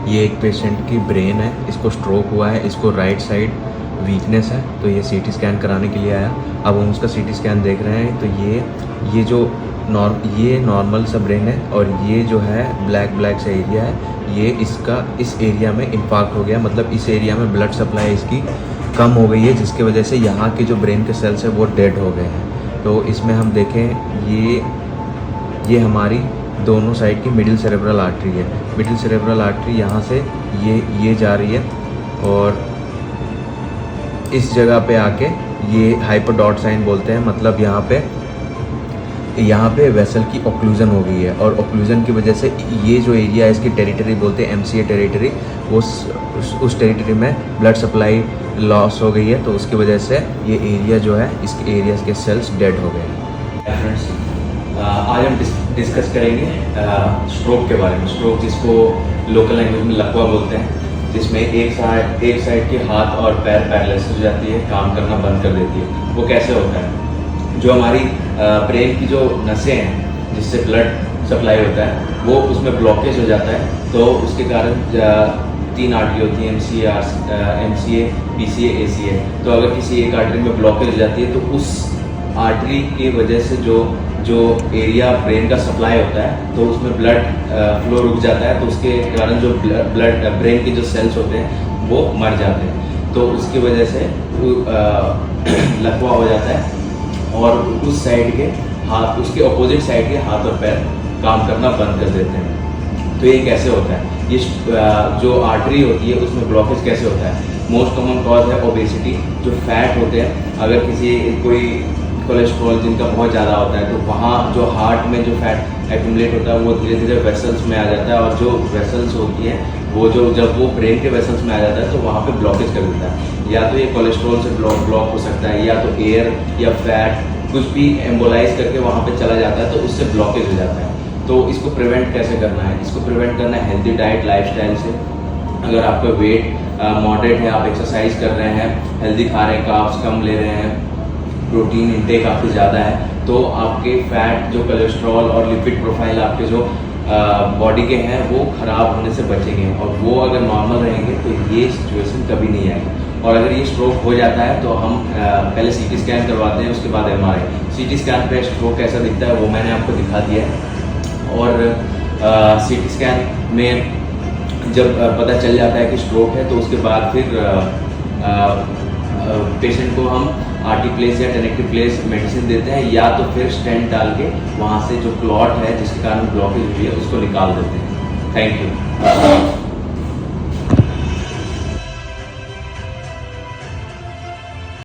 ये एक पेशेंट की ब्रेन है, इसको स्ट्रोक हुआ है, इसको राइट साइड वीकनेस है, तो ये सीटी स्कैन कराने के लिए आया। अब हम उसका सीटी स्कैन देख रहे हैं। तो ये जो ये नॉर्मल सा ब्रेन है और ये जो है ब्लैक सा एरिया है, ये इसका इस एरिया में इम्पैक्ट हो गया, मतलब इस एरिया में ब्लड सप्लाई इसकी कम हो गई है, जिसकी वजह से यहाँ के जो ब्रेन के सेल्स है वो डेड हो गए हैं। तो इसमें हम देखें ये हमारी दोनों साइड की मिडिल सेरेब्रल आर्टरी है। मिडिल सेरेब्रल आर्टरी यहाँ से ये जा रही है और इस जगह पे आके ये हाइपरडॉट साइन बोलते हैं, मतलब यहाँ पे वेसल की ऑक्लूजन हो गई है और ऑक्लूजन की वजह से ये जो एरिया है इसकी टेरिटरी बोलते हैं MCA टेरिटरी, उस टेरिटरी में ब्लड सप्लाई लॉस हो गई है, तो उसकी वजह से ये एरिया जो है इसके एरिया के सेल्स डेड हो गए हैं। फ्रेंड्स, आज हम डिस्कस करेंगे स्ट्रोक के बारे में। स्ट्रोक जिसको लोकल लैंग्वेज में लकवा बोलते हैं, जिसमें एक साइड के हाथ और पैर पैरालिसिस हो जाती है, काम करना बंद कर देती है। वो कैसे होता है? जो हमारी ब्रेन की जो नसें हैं जिससे ब्लड सप्लाई होता है वो उसमें ब्लॉकेज हो जाता है, तो उसके कारण 3 आर्टरी होती हैं, MCA, PCA, ACA। तो अगर किसी एक आर्टरी में ब्लॉकेज हो जाती है तो उस आर्टरी की वजह से जो एरिया ब्रेन का सप्लाई होता है तो उसमें ब्लड फ्लो रुक जाता है, तो उसके कारण जो ब्लड ब्रेन के जो सेल्स होते हैं वो मर जाते हैं, तो उसकी वजह से लकवा हो जाता है और उस साइड के हाथ, उसके अपोजिट साइड के हाथ और पैर काम करना बंद कर देते हैं। तो ये कैसे होता है? ये जो आर्टरी होती है उसमें ब्लॉकेज कैसे होता है? मोस्ट कॉमन कॉज है ओबेसिटी। जो फैट होते हैं, अगर कोई कोलेस्ट्रॉल जिनका बहुत ज़्यादा होता है तो वहाँ जो हार्ट में जो फैट एक्यूमुलेट होता है वो धीरे धीरे वेसल्स में आ जाता है, और जो वेसल्स होती हैं वो जब वो ब्रेन के वेसल्स में आ जाता है तो वहाँ पे ब्लॉकेज कर देता है। या तो ये कोलेस्ट्रॉल से ब्लॉक हो सकता है, या तो एयर या फैट कुछ भी एम्बोलाइज करके वहाँ पे चला जाता है तो उससे ब्लॉकेज हो जाता है। तो इसको प्रिवेंट कैसे करना है? इसको प्रिवेंट करना है हेल्दी डाइट, लाइफस्टाइल से। अगर आपका वेट मॉडरेट है, आप एक्सरसाइज कर रहे हैं, हेल्दी खा रहे हैं, कार्ब्स कम ले रहे हैं, प्रोटीन इंटेक आपकी ज़्यादा है, तो आपके फैट, जो कोलेस्ट्रॉल और लिपिड प्रोफाइल आपके जो बॉडी के हैं वो ख़राब होने से बचेंगे, और वो अगर नॉर्मल रहेंगे तो ये सिचुएशन कभी नहीं आएगी। और अगर ये स्ट्रोक हो जाता है तो हम पहले CT स्कैन करवाते हैं, उसके बाद MRI। CT स्कैन पे स्ट्रोक कैसा दिखता है वो मैंने आपको दिखा दिया है, और CT स्कैन में जब पता चल जाता है कि स्ट्रोक है तो उसके बाद फिर पेशेंट को हम आर्टिप्लेस या टेनेक्टिव प्लेस मेडिसिन देते हैं, या तो फिर स्टेंट डाल के वहाँ से जो क्लॉट है जिसके कारण ब्लॉकेज हुई है उसको निकाल देते हैं। Thank you.